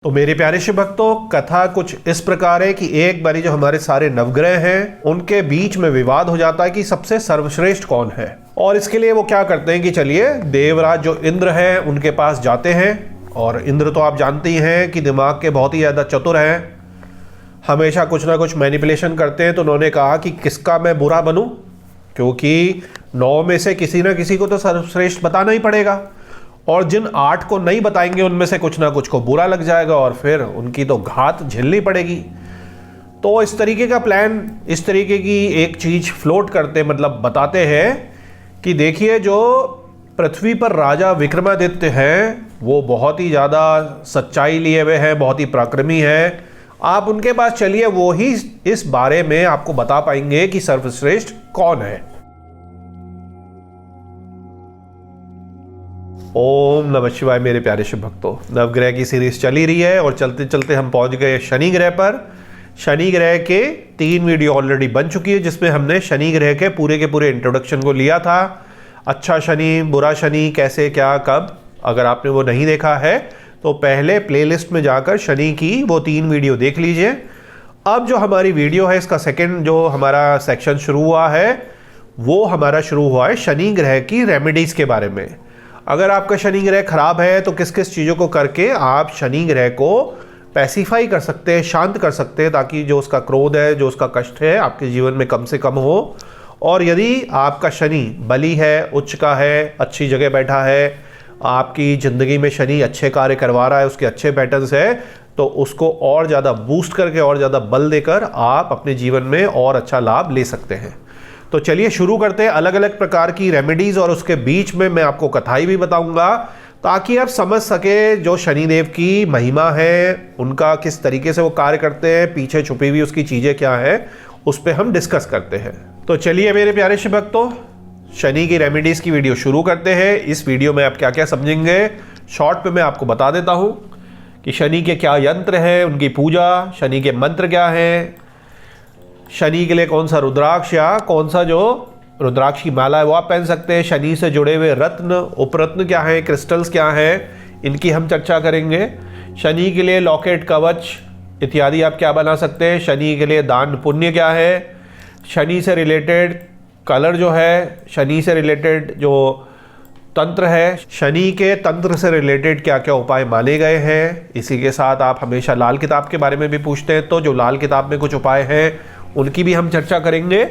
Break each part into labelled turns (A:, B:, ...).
A: तो मेरे प्यारे शिव भक्तों, कथा कुछ इस प्रकार है कि एक बारी जो हमारे सारे नवग्रह हैं उनके बीच में विवाद हो जाता है कि सबसे सर्वश्रेष्ठ कौन है। और इसके लिए वो क्या करते हैं कि चलिए देवराज जो इंद्र है उनके पास जाते हैं। और इंद्र तो आप जानते ही हैं कि दिमाग के बहुत ही ज़्यादा चतुर हैं, हमेशा कुछ ना कुछ मैनिपुलेशन करते हैं। तो उन्होंने कहा कि किसका मैं बुरा बनूं, क्योंकि 9 में से किसी ना किसी को तो सर्वश्रेष्ठ बताना ही पड़ेगा और जिन 8 को नहीं बताएंगे उनमें से कुछ ना कुछ को बुरा लग जाएगा और फिर उनकी तो घात झेलनी पड़ेगी। तो इस तरीके का प्लान, इस तरीके की एक चीज़ फ्लोट करते मतलब बताते हैं कि देखिए जो पृथ्वी पर राजा विक्रमादित्य हैं वो बहुत ही ज़्यादा सच्चाई लिए हुए हैं, बहुत ही पराक्रमी हैं। आप उनके पास चलिए, वो ही इस बारे में आपको बता पाएंगे कि सर्वश्रेष्ठ कौन है। ओम नमः शिवाय। मेरे प्यारे शिव भक्तों, नवग्रह की सीरीज चली रही है और चलते चलते हम पहुंच गए शनि ग्रह पर। शनि ग्रह के 3 वीडियो ऑलरेडी बन चुकी है जिसमें हमने शनि ग्रह के पूरे इंट्रोडक्शन को लिया था। अच्छा शनि, बुरा शनि, कैसे क्या कब। अगर आपने वो नहीं देखा है तो पहले प्लेलिस्ट में जाकर शनि की वो 3 वीडियो देख लीजिए। अब जो हमारी वीडियो है, इसका सेकेंड जो हमारा सेक्शन शुरू हुआ है वो हमारा शुरू हुआ है शनि ग्रह की रेमेडीज के बारे में। अगर आपका शनि ग्रह खराब है तो किस किस चीज़ों को करके आप शनि ग्रह को पैसिफाई कर सकते हैं, शांत कर सकते हैं, ताकि जो उसका क्रोध है, जो उसका कष्ट है आपके जीवन में कम से कम हो। और यदि आपका शनि बली है, उच्च का है, अच्छी जगह बैठा है, आपकी ज़िंदगी में शनि अच्छे कार्य करवा रहा है, उसके अच्छे पैटर्न्स है, तो उसको और ज़्यादा बूस्ट करके और ज़्यादा बल देकर आप अपने जीवन में और अच्छा लाभ ले सकते हैं। तो चलिए शुरू करते हैं अलग अलग प्रकार की रेमेडीज और उसके बीच में मैं आपको कथाएं भी बताऊंगा ताकि आप समझ सके जो शनिदेव की महिमा है, उनका किस तरीके से वो कार्य करते हैं, पीछे छुपी हुई उसकी चीज़ें क्या है, उस पर हम डिस्कस करते हैं। तो चलिए मेरे प्यारे शिव भक्तों, शनि की रेमेडीज़ की वीडियो शुरू करते हैं। इस वीडियो में आप क्या क्या समझेंगे शॉर्ट पे मैं आपको बता देता हूँ कि शनि के क्या यंत्र है, उनकी पूजा, शनि के मंत्र क्या है, शनि के लिए कौन सा रुद्राक्ष या कौन सा जो रुद्राक्ष की माला है वो आप पहन सकते हैं, शनि से जुड़े हुए रत्न, उपरत्न क्या है, क्रिस्टल्स क्या हैं, इनकी हम चर्चा करेंगे। शनि के लिए लॉकेट, कवच इत्यादि आप क्या बना सकते हैं, शनि के लिए दान पुण्य क्या है, शनि से रिलेटेड कलर जो है, शनि से रिलेटेड जो तंत्र है, शनि के तंत्र से रिलेटेड क्या क्या उपाय माने गए हैं। इसी के साथ आप हमेशा लाल किताब के बारे में भी पूछते हैं, तो जो लाल किताब में कुछ उपाय हैं उनकी भी हम चर्चा करेंगे।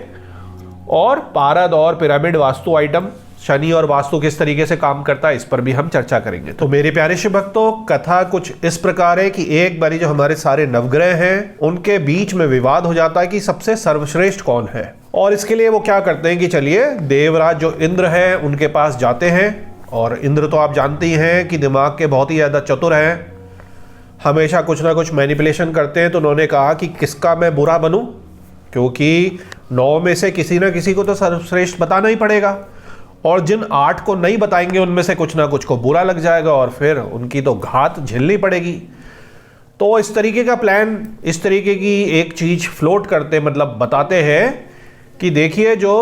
A: और पारद और पिरामिड वास्तु आइटम, शनि और वास्तु किस तरीके से काम करता है, इस पर भी हम चर्चा करेंगे। तो मेरे प्यारे शिव भक्तों, कथा कुछ इस प्रकार है कि एक बारी जो हमारे सारे नवग्रह हैं उनके बीच में विवाद हो जाता है कि सबसे सर्वश्रेष्ठ कौन है। और इसके लिए वो क्या करते हैं कि चलिए देवराज जो इंद्र है उनके पास जाते हैं। और इंद्र तो आप जानते ही हैं कि दिमाग के बहुत ही ज़्यादा चतुर हैं, हमेशा कुछ ना कुछ मैनिपुलेशन करते हैं। तो उन्होंने कहा कि किसका मैं बुरा बनूं, क्योंकि 9 में से किसी ना किसी को तो सर्वश्रेष्ठ बताना ही पड़ेगा और जिन 8 को नहीं बताएंगे उनमें से कुछ ना कुछ को बुरा लग जाएगा और फिर उनकी तो घात झेलनी पड़ेगी। तो इस तरीके का प्लान, इस तरीके की एक चीज़ फ्लोट करते मतलब बताते हैं कि देखिए जो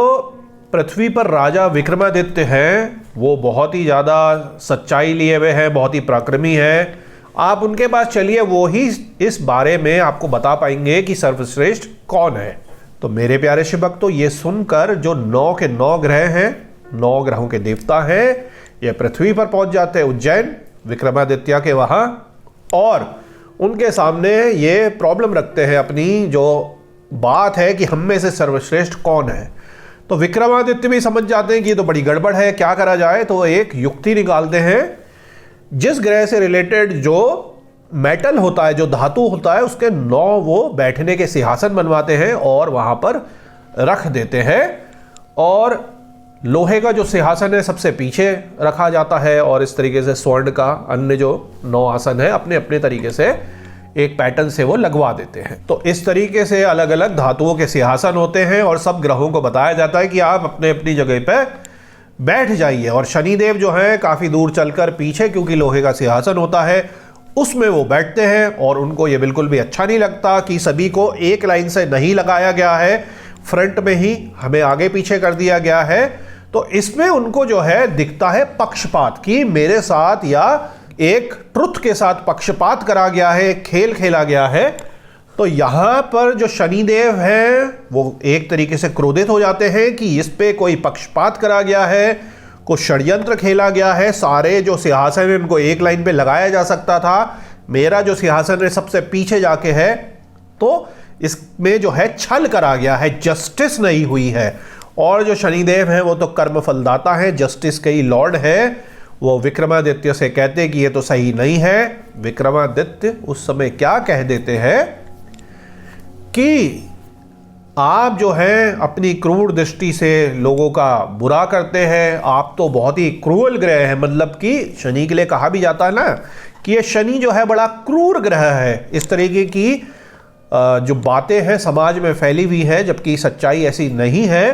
A: पृथ्वी पर राजा विक्रमादित्य हैं वो बहुत ही ज़्यादा सच्चाई लिए हुए हैं, बहुत ही पराक्रमी हैं। आप उनके पास चलिए, वो ही इस बारे में आपको बता पाएंगे कि सर्वश्रेष्ठ कौन है। तो मेरे प्यारे शिव भक्तों, ये सुनकर जो 9 के 9 ग्रह हैं, 9 ग्रहों के देवता हैं, ये पृथ्वी पर पहुंच जाते हैं उज्जैन विक्रमादित्य के वहां और उनके सामने ये प्रॉब्लम रखते हैं, अपनी जो बात है कि हम में से सर्वश्रेष्ठ कौन है। तो विक्रमादित्य भी समझ जाते हैं कि ये तो बड़ी गड़बड़ है, क्या करा जाए। तो एक युक्ति निकालते हैं, जिस ग्रह से रिलेटेड जो मेटल होता है, जो धातु होता है, उसके 9 वो बैठने के सिंहासन बनवाते हैं और वहां पर रख देते हैं। और लोहे का जो सिंहासन है सबसे पीछे रखा जाता है और इस तरीके से स्वर्ण का अन्य जो 9 आसन है अपने अपने तरीके से एक पैटर्न से वो लगवा देते हैं। तो इस तरीके से अलग अलग धातुओं के सिंहासन होते हैं और सब ग्रहों को बताया जाता है कि आप अपने अपनी जगह पर बैठ जाइए। और शनिदेव जो है काफ़ी दूर चलकर पीछे, क्योंकि लोहे का सिंहासन होता है, उसमें वो बैठते हैं और उनको ये बिल्कुल भी अच्छा नहीं लगता कि सभी को एक लाइन से नहीं लगाया गया है, फ्रंट में ही हमें आगे पीछे कर दिया गया है। तो इसमें उनको जो है दिखता है पक्षपात कि मेरे साथ या एक ट्रुथ के साथ पक्षपात करा गया है, एक खेल खेला गया है। तो यहां पर जो शनिदेव हैं वो एक तरीके से क्रोधित हो जाते हैं कि इस पे कोई पक्षपात करा गया है, कुछ षड्यंत्र खेला गया है। सारे जो सिंहासन है उनको एक लाइन पे लगाया जा सकता था, मेरा जो सिंहासन है सबसे पीछे जाके है, तो इसमें जो है छल करा गया है, जस्टिस नहीं हुई है। और जो शनिदेव हैं वो तो कर्म फलदाता हैं, जस्टिस के ही लॉर्ड है। वो विक्रमादित्य से कहते हैं कि ये तो सही नहीं है। विक्रमादित्य उस समय क्या कह देते हैं कि आप जो हैं अपनी क्रूर दृष्टि से लोगों का बुरा करते हैं, आप तो बहुत ही क्रूअल ग्रह हैं। मतलब कि शनि के लिए कहा भी जाता है ना कि ये शनि जो है बड़ा क्रूर ग्रह है। इस तरीके की जो बातें हैं समाज में फैली हुई है, जबकि सच्चाई ऐसी नहीं है।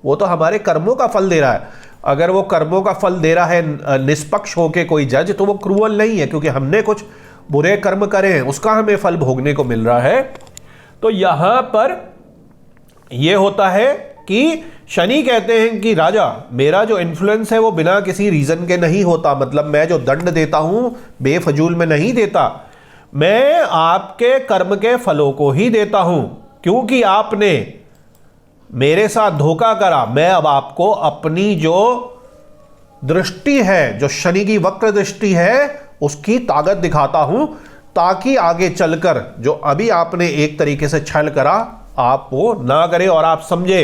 A: वो तो हमारे कर्मों का फल दे रहा है। अगर वो कर्मों का फल दे रहा है निष्पक्ष होके कोई जज, तो वो क्रूअल नहीं है, क्योंकि हमने कुछ बुरे कर्म करे हैं, उसका हमें फल भोगने को मिल रहा है। तो यहां पर यह होता है कि शनि कहते हैं कि राजा, मेरा जो इन्फ्लुएंस है वो बिना किसी रीजन के नहीं होता। मतलब मैं जो दंड देता हूं बेफजूल में नहीं देता, मैं आपके कर्म के फलों को ही देता हूं। क्योंकि आपने मेरे साथ धोखा करा, मैं अब आपको अपनी जो दृष्टि है, जो शनि की वक्र दृष्टि है, उसकी ताकत दिखाता हूं, ताकि आगे चलकर जो अभी आपने एक तरीके से छल करा आप वो ना करें और आप समझे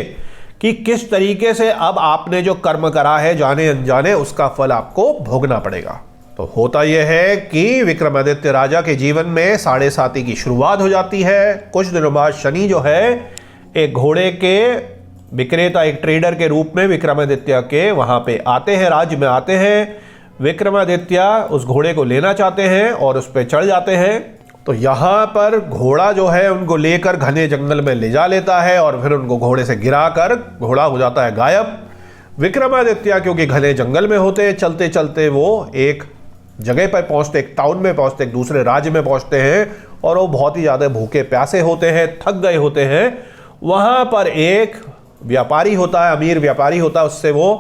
A: कि किस तरीके से अब आपने जो कर्म करा है जाने अनजाने, उसका फल आपको भोगना पड़ेगा। तो होता यह है कि विक्रमादित्य राजा के जीवन में 7.5 की शुरुआत हो जाती है। कुछ दिनों बाद शनि जो है एक घोड़े के विक्रेता, एक ट्रेडर के रूप में विक्रमादित्य के वहां पे आते हैं, राज्य में आते हैं। विक्रमादित्य उस घोड़े को लेना चाहते हैं और उस पर चढ़ जाते हैं। तो यहां पर घोड़ा जो है उनको लेकर घने जंगल में ले जा लेता है और फिर उनको घोड़े से गिराकर घोड़ा हो जाता है गायब। विक्रमादित्य क्योंकि घने जंगल में होते, चलते चलते वो एक जगह पर पहुंचते, एक टाउन में पहुंचते, एक दूसरे राज्य में पहुंचते हैं और वो बहुत ही ज़्यादा भूखे प्यासे होते हैं, थक गए होते हैं। वहाँ पर एक व्यापारी होता है, अमीर व्यापारी होता है, उससे वो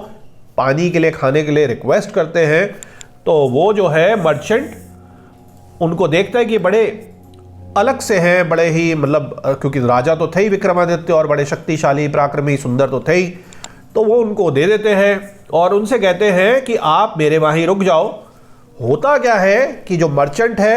A: पानी के लिए, खाने के लिए रिक्वेस्ट करते हैं। तो वो जो है मर्चेंट उनको देखता है कि बड़े अलग से हैं, बड़े ही मतलब क्योंकि राजा तो थे ही विक्रमादित्य और बड़े शक्तिशाली, पराक्रमी, सुंदर तो थे ही, तो वो उनको दे देते हैं और उनसे कहते हैं कि आप मेरे वहाँ ही रुक जाओ। होता क्या है कि जो मर्चेंट है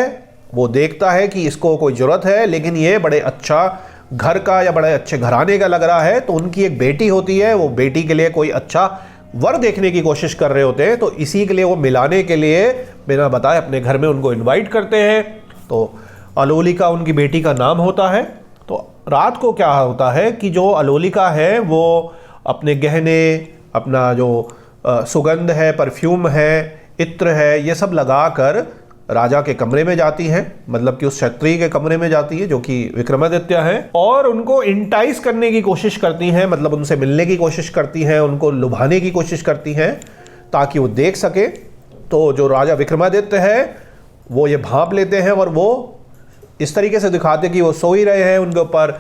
A: वो देखता है कि इसको कोई ज़रूरत है, लेकिन ये बड़े अच्छा घर का या बड़े अच्छे घराने का लग रहा है, तो उनकी एक बेटी होती है, वो बेटी के लिए कोई अच्छा वर देखने की कोशिश कर रहे होते हैं। तो इसी के लिए वो मिलाने के लिए बिना बताए अपने घर में उनको इनवाइट करते हैं। तो अलोलिका उनकी बेटी का नाम होता है। तो रात को क्या होता है कि जो अलोलिका है वो अपने गहने, अपना जो सुगंध है, परफ्यूम है, इत्र है, ये सब लगाकर राजा के कमरे में जाती हैं, मतलब कि उस क्षत्रिय के कमरे में जाती है जो कि विक्रमादित्य है, और उनको इंटाइस करने की कोशिश करती हैं, मतलब उनसे मिलने की कोशिश करती हैं, उनको लुभाने की कोशिश करती हैं ताकि वो देख सके। तो जो राजा विक्रमादित्य है वो ये भांप लेते हैं और वो इस तरीके से दिखाते कि वो सो ही रहे हैं, उनके ऊपर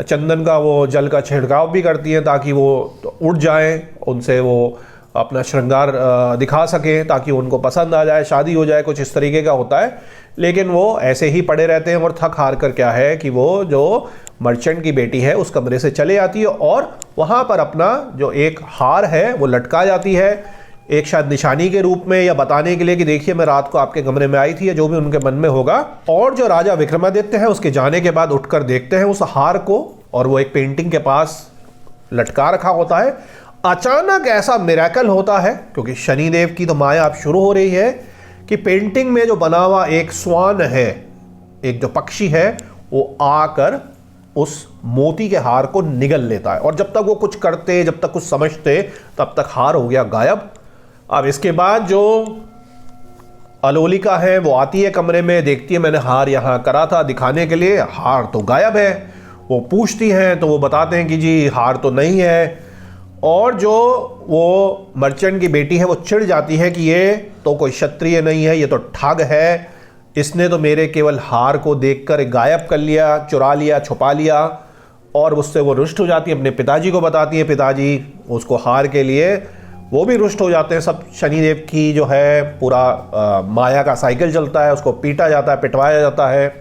A: चंदन का वो जल का छिड़काव भी करती हैं ताकि वो उठ जाएं, उनसे वो अपना श्रृंगार दिखा सकें ताकि उनको पसंद आ जाए, शादी हो जाए, कुछ इस तरीके का होता है। लेकिन वो ऐसे ही पड़े रहते हैं और थक हार कर क्या है कि वो जो मर्चेंट की बेटी है उस कमरे से चले जाती है और वहाँ पर अपना जो एक हार है वो लटका जाती है, एक शायद निशानी के रूप में या बताने के लिए कि देखिए मैं रात को आपके कमरे में आई थी, या जो भी उनके मन में होगा। और जो राजा विक्रमादित्य है उसके जाने के बाद उठकर देखते हैं उस हार को, और वो एक पेंटिंग के पास लटका रखा होता है। अचानक ऐसा मिरेकल होता है, क्योंकि शनिदेव की तो माया अब शुरू हो रही है, कि पेंटिंग में जो बना हुआ एक स्वान है, एक जो पक्षी है, वो आकर उस मोती के हार को निगल लेता है। और जब तक वो कुछ करते, जब तक कुछ समझते, तब तक हार हो गया गायब। अब इसके बाद जो अलोलिका है वो आती है कमरे में, देखती है मैंने हार यहाँ करा था दिखाने के लिए, हार तो गायब है। वो पूछती हैं तो वो बताते हैं कि जी हार तो नहीं है। और जो वो मर्चेंट की बेटी है वो चिढ़ जाती है कि ये तो कोई क्षत्रिय नहीं है, ये तो ठग है, इसने तो मेरे केवल हार को देखकर गायब कर लिया, चुरा लिया, छुपा लिया। और उससे वो रुष्ट हो जाती है, अपने पिताजी को बताती है। पिताजी उसको हार के लिए वो भी रुष्ट हो जाते हैं। सब शनिदेव की जो है पूरा माया का साइकिल चलता है, उसको पीटा जाता है, पिटवाया जाता है।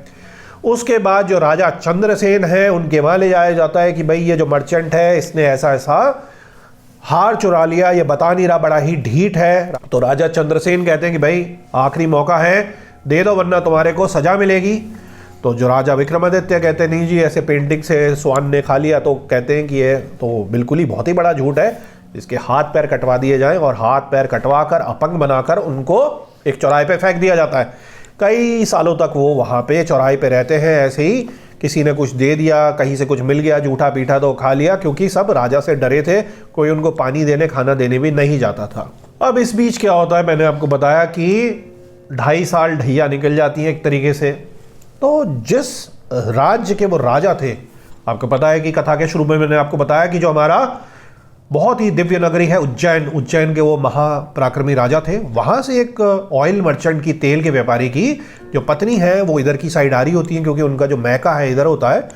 A: उसके बाद जो राजा चंद्रसेन है उनके वहाँ ले जाया जाता है कि भाई ये जो मर्चेंट है इसने ऐसा ऐसा हार चुरा लिया, ये बता नहीं रहा, बड़ा ही ढीठ है। तो राजा चंद्रसेन कहते हैं कि भाई आखिरी मौका है, दे दो वरना तुम्हारे को सजा मिलेगी। तो जो राजा विक्रमादित्य कहते हैं नहीं जी, ऐसे पेंटिंग से स्वान ने खा लिया। तो कहते हैं कि ये तो बिल्कुल ही बहुत ही बड़ा झूठ है, इसके हाथ पैर कटवा दिए जाएं और हाथ पैर कटवा कर अपंग बनाकर उनको एक चौराहे पे फेंक दिया जाता है। कई सालों तक वो वहाँ पे चौराहे पे रहते हैं, ऐसे ही किसी ने कुछ दे दिया, कहीं से कुछ मिल गया, जूठा पीठा तो खा लिया, क्योंकि सब राजा से डरे थे, कोई उनको पानी देने खाना देने भी नहीं जाता था। अब इस बीच क्या होता है, मैंने आपको बताया कि 2.5 साल ढैया निकल जाती है एक तरीके से। तो जिस राज्य के वो राजा थे, आपको पता है कि कथा के शुरू में मैंने आपको बताया कि जो हमारा बहुत ही दिव्य नगरी है उज्जैन, उज्जैन के वो महापराक्रमी राजा थे। वहाँ से एक ऑयल मर्चेंट की, तेल के व्यापारी की जो पत्नी है वो इधर की साइड आ रही होती है, क्योंकि उनका जो मैका है इधर होता है।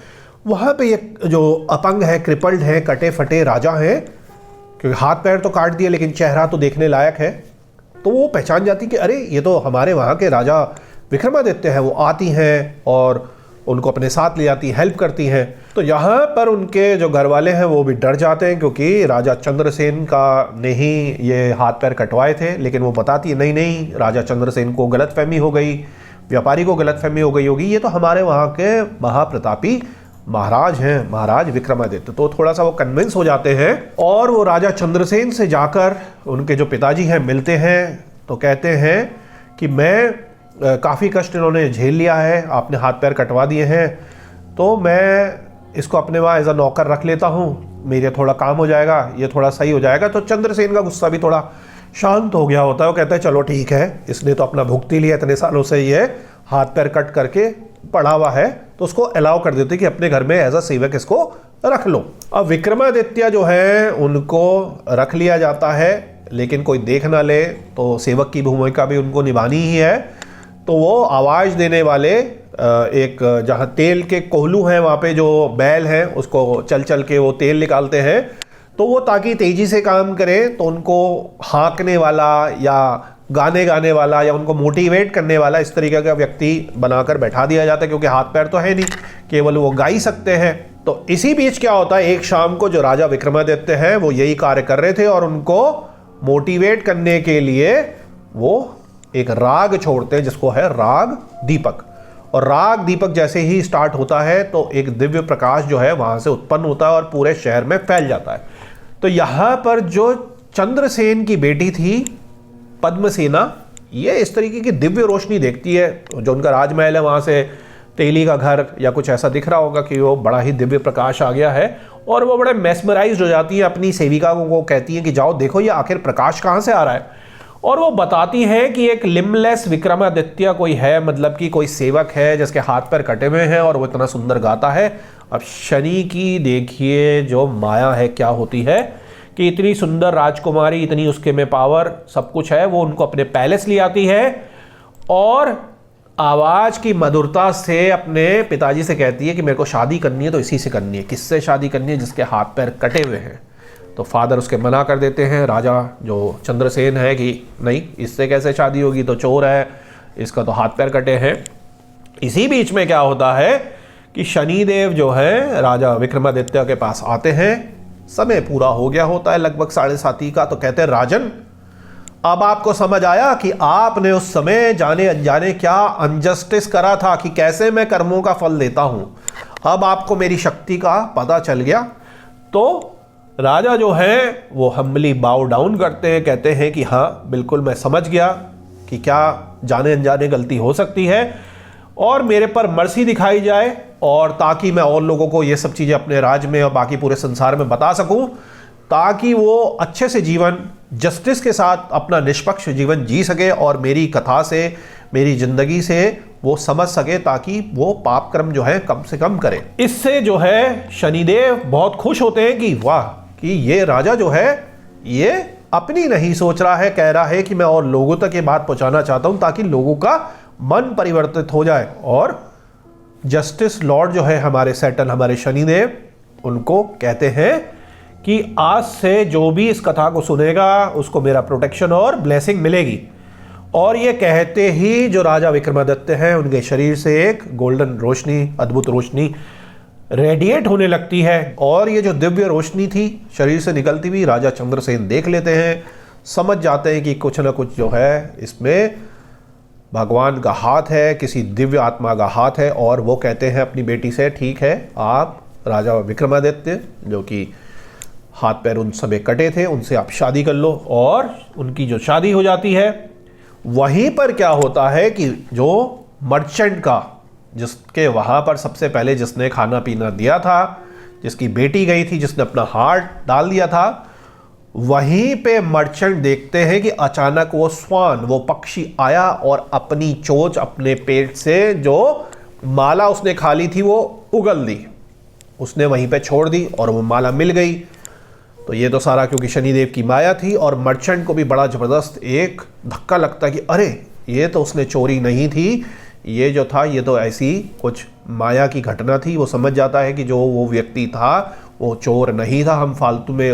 A: वहाँ पे एक जो अपंग है, क्रिपल्ड है, कटे फटे राजा हैं, क्योंकि हाथ पैर तो काट दिए लेकिन चेहरा तो देखने लायक है। तो वो पहचान जाती कि अरे ये तो हमारे वहाँ के राजा विक्रमादित्य हैं। वो आती हैं और उनको अपने साथ ले जाती, हेल्प करती हैं। तो यहाँ पर उनके जो घर वाले हैं वो भी डर जाते हैं, क्योंकि राजा चंद्रसेन का ने ही ये हाथ पैर कटवाए थे। लेकिन वो बताती है नहीं नहीं, राजा चंद्रसेन को गलतफहमी हो गई, व्यापारी को गलतफहमी हो गई होगी, ये तो हमारे वहाँ के महाप्रतापी महाराज हैं, महाराज विक्रमादित्य। तो थोड़ा सा वो कन्विंस हो जाते हैं और वो राजा चंद्रसेन से जाकर उनके जो पिताजी हैं मिलते हैं। तो कहते हैं कि मैं काफ़ी कष्ट इन्होंने झेल लिया है, आपने हाथ पैर कटवा दिए हैं, तो मैं इसको अपने वहाँ एज अ नौकर रख लेता हूँ, मेरे थोड़ा काम हो जाएगा, ये थोड़ा सही हो जाएगा। तो चंद्रसेन का गुस्सा भी थोड़ा शांत हो गया होता है। वो कहता है चलो ठीक है, इसने तो अपना भुगती लिया, इतने सालों से ये हाथ पैर कट करके पड़ा हुआ है, तो उसको अलाउ कर देते कि अपने घर में एज अ सेवक इसको रख लो। अब विक्रमादित्य जो है उनको रख लिया जाता है, लेकिन कोई देख ना ले, तो सेवक की भूमिका भी उनको निभानी ही है। तो वो आवाज़ देने वाले एक जहाँ तेल के कोहलू हैं वहाँ पे जो बैल हैं उसको चल चल के वो तेल निकालते हैं। तो वो ताकि तेज़ी से काम करें, तो उनको हाँकने वाला या गाने वाला या उनको मोटिवेट करने वाला इस तरीके का व्यक्ति बनाकर बैठा दिया जाता है, क्योंकि हाथ पैर तो है नहीं, केवल वो गा ही सकते हैं। तो इसी बीच क्या होता है, एक शाम को जो राजा विक्रमादित्य हैं वो यही कार्य कर रहे थे और उनको मोटिवेट करने के लिए वो एक राग छोड़ते हैं जिसको है राग दीपक। और राग दीपक जैसे ही स्टार्ट होता है तो एक दिव्य प्रकाश जो है वहां से उत्पन्न होता है और पूरे शहर में फैल जाता है। तो यहां पर जो चंद्रसेन की बेटी थी पद्मसेना, ये इस तरीके की दिव्य रोशनी देखती है। जो उनका राजमहल है वहां से तेली का घर या कुछ ऐसा दिख रहा होगा कि वो बड़ा ही दिव्य प्रकाश आ गया है, और वो बड़े मेस्मराइज्ड हो जाती है। अपनी सेविका को कहती है कि जाओ देखो ये आखिर प्रकाश कहाँ से आ रहा है। और वो बताती हैं कि एक लिम्बलेस विक्रमादित्य कोई है, मतलब कि कोई सेवक है जिसके हाथ पैर कटे हुए हैं और वो इतना सुंदर गाता है। अब शनि की देखिए जो माया है क्या होती है कि इतनी सुंदर राजकुमारी, इतनी उसके में पावर, सब कुछ है, वो उनको अपने पैलेस ले आती है और आवाज की मधुरता से अपने पिताजी से कहती है कि मेरे को शादी करनी है तो इसी से करनी है। किससे शादी करनी है? जिसके हाथ पैर कटे हुए हैं। तो फादर उसके मना कर देते हैं, राजा जो चंद्रसेन है कि नहीं, इससे कैसे शादी होगी, तो चोर है, इसका तो हाथ पैर कटे हैं। इसी बीच में क्या होता है कि शनिदेव जो है राजा विक्रमादित्य के पास आते हैं। समय पूरा हो गया होता है लगभग 7:30 का। तो कहते हैं राजन, अब आपको समझ आया कि आपने उस समय जाने अनजाने क्या अनजस्टिस करा था, कि कैसे मैं कर्मों का फल देता हूं। अब आपको मेरी शक्ति का पता चल गया। तो राजा जो है वो हम्बली बाउ डाउन करते हैं, कहते हैं कि हाँ बिल्कुल मैं समझ गया कि क्या जाने अनजाने गलती हो सकती है और मेरे पर मर्सी दिखाई जाए, और ताकि मैं और लोगों को ये सब चीज़ें अपने राज्य में और बाकी पूरे संसार में बता सकूं, ताकि वो अच्छे से जीवन जस्टिस के साथ अपना निष्पक्ष जीवन जी सके और मेरी कथा से, मेरी जिंदगी से वो समझ सके, ताकि वो पाप कर्म जो है कम से कम करे। इससे जो है शनिदेव बहुत खुश होते हैं कि वाह, कि ये राजा जो है ये अपनी नहीं सोच रहा है, कह रहा है कि मैं और लोगों तक ये बात पहुंचाना चाहता हूं ताकि लोगों का मन परिवर्तित हो जाए। और जस्टिस लॉर्ड जो है हमारे सेटल, हमारे शनिदेव, उनको कहते हैं कि आज से जो भी इस कथा को सुनेगा उसको मेरा प्रोटेक्शन और ब्लेसिंग मिलेगी। और ये कहते ही जो राजा विक्रमादित्य हैं उनके शरीर से एक गोल्डन रोशनी, अद्भुत रोशनी रेडिएट होने लगती है। और ये जो दिव्य रोशनी थी शरीर से निकलती हुई राजा चंद्रसेन देख लेते हैं, समझ जाते हैं कि कुछ ना कुछ जो है इसमें भगवान का हाथ है, किसी दिव्य आत्मा का हाथ है। और वो कहते हैं अपनी बेटी से, ठीक है आप राजा विक्रमादित्य, जो कि हाथ पैर उन समय कटे थे, उनसे आप शादी कर लो। और उनकी जो शादी हो जाती है, वहीं पर क्या होता है कि जो मर्चेंट का, जिसके वहाँ पर सबसे पहले जिसने खाना पीना दिया था, जिसकी बेटी गई थी, जिसने अपना हार्ट डाल दिया था, वहीं पे मर्चेंट देखते हैं कि अचानक वो स्वान, वो पक्षी आया और अपनी चोंच अपने पेट से जो माला उसने खा ली थी वो उगल दी, उसने वहीं पे छोड़ दी और वो माला मिल गई। तो ये तो सारा क्योंकि शनिदेव की माया थी। और मर्चेंट को भी बड़ा ज़बरदस्त एक धक्का लगता कि अरे ये तो उसने चोरी नहीं थी, ये जो था ये तो ऐसी कुछ माया की घटना थी। वो समझ जाता है कि जो वो व्यक्ति था वो चोर नहीं था, हम फालतू में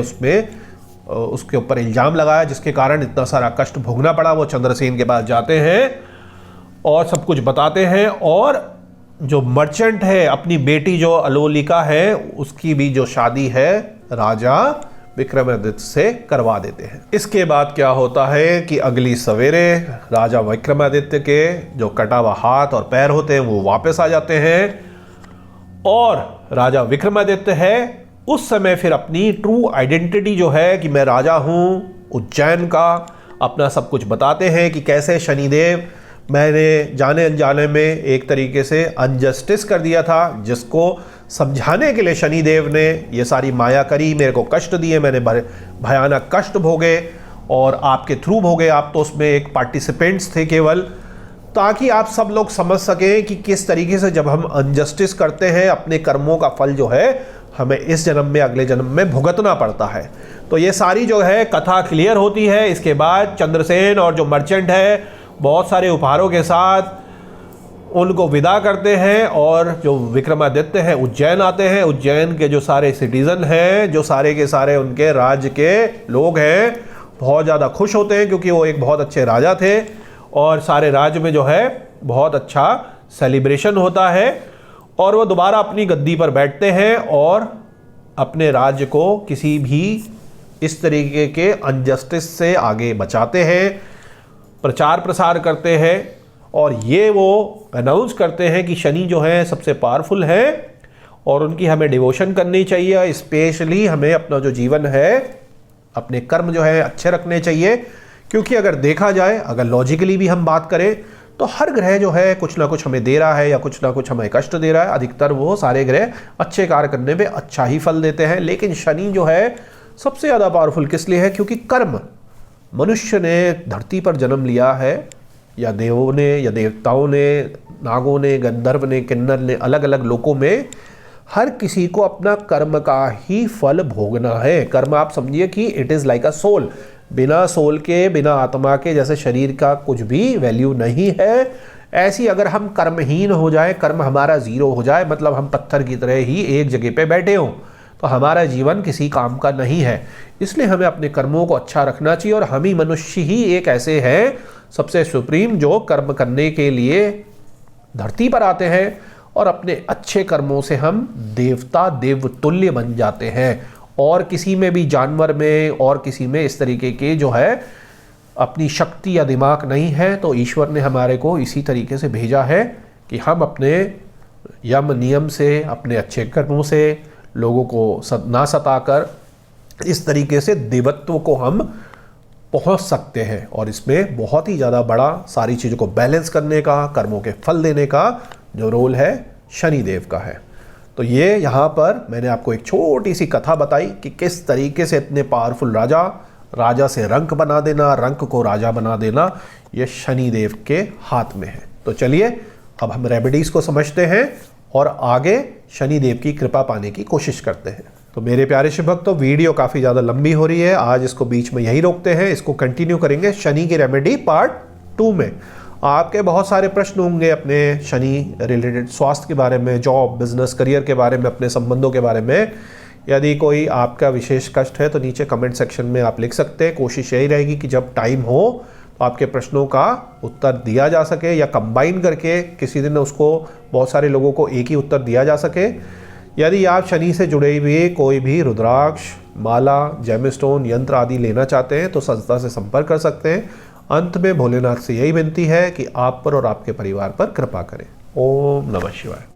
A: उसके ऊपर इल्ज़ाम लगाया जिसके कारण इतना सारा कष्ट भोगना पड़ा। वो चंद्रसेन के पास जाते हैं और सब कुछ बताते हैं। और जो मर्चेंट है, अपनी बेटी जो अलोलिका है, उसकी भी जो शादी है राजा विक्रमादित्य से करवा देते हैं। इसके बाद क्या होता है कि अगली सवेरे राजा विक्रमादित्य के जो कटा हुआ हाथ और पैर होते हैं वो वापस आ जाते हैं। और राजा विक्रमादित्य है उस समय फिर अपनी ट्रू आइडेंटिटी जो है कि मैं राजा हूँ उज्जैन का, अपना सब कुछ बताते हैं कि कैसे शनिदेव, मैंने जाने अनजाने में एक तरीके से अनजस्टिस कर दिया था, जिसको समझाने के लिए शनिदेव ने ये सारी माया करी, मेरे को कष्ट दिए, मैंने भयानक कष्ट भोगे और आपके थ्रू भोगे। आप तो उसमें एक पार्टिसिपेंट्स थे केवल, ताकि आप सब लोग समझ सकें कि किस तरीके से जब हम अनजस्टिस करते हैं अपने कर्मों का फल जो है हमें इस जन्म में, अगले जन्म में भुगतना पड़ता है। तो ये सारी जो है कथा क्लियर होती है। इसके बाद चंद्रसेन और जो मर्चेंट है बहुत सारे उपहारों के साथ उनको विदा करते हैं और जो विक्रमादित्य हैं उज्जैन आते हैं। उज्जैन के जो सारे सिटीजन हैं, जो सारे के सारे उनके राज्य के लोग हैं, बहुत ज़्यादा खुश होते हैं क्योंकि वो एक बहुत अच्छे राजा थे और सारे राज्य में जो है बहुत अच्छा सेलिब्रेशन होता है। और वो दोबारा अपनी गद्दी पर बैठते हैं और अपने राज्य को किसी भी इस तरीके के अनजस्टिस से आगे बचाते हैं, प्रचार प्रसार करते हैं। और ये वो अनाउंस करते हैं कि शनि जो है सबसे पावरफुल है और उनकी हमें डिवोशन करनी चाहिए। स्पेशली हमें अपना जो जीवन है, अपने कर्म जो है अच्छे रखने चाहिए, क्योंकि अगर देखा जाए, अगर लॉजिकली भी हम बात करें तो हर ग्रह जो है कुछ ना कुछ हमें दे रहा है या कुछ ना कुछ हमें कष्ट दे रहा है। अधिकतर वो सारे ग्रह अच्छे कार्य करने में अच्छा ही फल देते हैं, लेकिन शनि जो है सबसे ज़्यादा पावरफुल किस लिए है? क्योंकि कर्म, मनुष्य ने धरती पर जन्म लिया है, या देवों ने या देवताओं ने, नागों ने, गंधर्व ने, किन्नर ने, अलग अलग लोकों में हर किसी को अपना कर्म का ही फल भोगना है। कर्म आप समझिए कि it is like a soul. बिना सोल के, बिना आत्मा के जैसे शरीर का कुछ भी वैल्यू नहीं है, ऐसी अगर हम कर्महीन हो जाए, कर्म हमारा जीरो हो जाए, मतलब हम पत्थर की तरह ही एक जगह पे बैठे हों, तो हमारा जीवन किसी काम का नहीं है। इसलिए हमें अपने कर्मों को अच्छा रखना चाहिए। और हम ही मनुष्य ही एक ऐसे हैं सबसे सुप्रीम जो कर्म करने के लिए धरती पर आते हैं और अपने अच्छे कर्मों से हम देवता, देवतुल्य बन जाते हैं। और किसी में भी, जानवर में और किसी में इस तरीके के जो है अपनी शक्ति या दिमाग नहीं है। तो ईश्वर ने हमारे को इसी तरीके से भेजा है कि हम अपने यम नियम से, अपने अच्छे कर्मों से लोगों को ना सताकर इस तरीके से देवत्व को हम पहुंच सकते हैं। और इसमें बहुत ही ज़्यादा बड़ा सारी चीज़ों को बैलेंस करने का, कर्मों के फल देने का जो रोल है शनिदेव का है। तो ये यहाँ पर मैंने आपको एक छोटी सी कथा बताई कि किस तरीके से इतने पावरफुल राजा से रंक बना देना, रंक को राजा बना देना, ये शनिदेव के हाथ में है। तो चलिए अब हम रेमेडीज़ को समझते हैं और आगे शनिदेव की कृपा पाने की कोशिश करते हैं। तो मेरे प्यारे शिव भक्तों, वीडियो काफ़ी ज़्यादा लंबी हो रही है, आज इसको बीच में यहीं रोकते हैं। इसको कंटिन्यू करेंगे शनि की रेमेडी पार्ट 2 में। आपके बहुत सारे प्रश्न होंगे अपने शनि रिलेटेड, स्वास्थ्य के बारे में, जॉब, बिजनेस, करियर के बारे में, अपने संबंधों के बारे में, यदि कोई आपका विशेष कष्ट है तो नीचे कमेंट सेक्शन में आप लिख सकते हैं। कोशिश यही रहेगी कि जब टाइम हो तो आपके प्रश्नों का उत्तर दिया जा सके, या कंबाइन करके किसी दिन उसको बहुत सारे लोगों को एक ही उत्तर दिया जा सके। यदि आप शनि से जुड़े हुए कोई भी रुद्राक्ष, माला, जेमस्टोन, यंत्र आदि लेना चाहते हैं तो संस्था से संपर्क कर सकते हैं। अंत में भोलेनाथ से यही विनती है कि आप पर और आपके परिवार पर कृपा करें। ओम नमः शिवाय।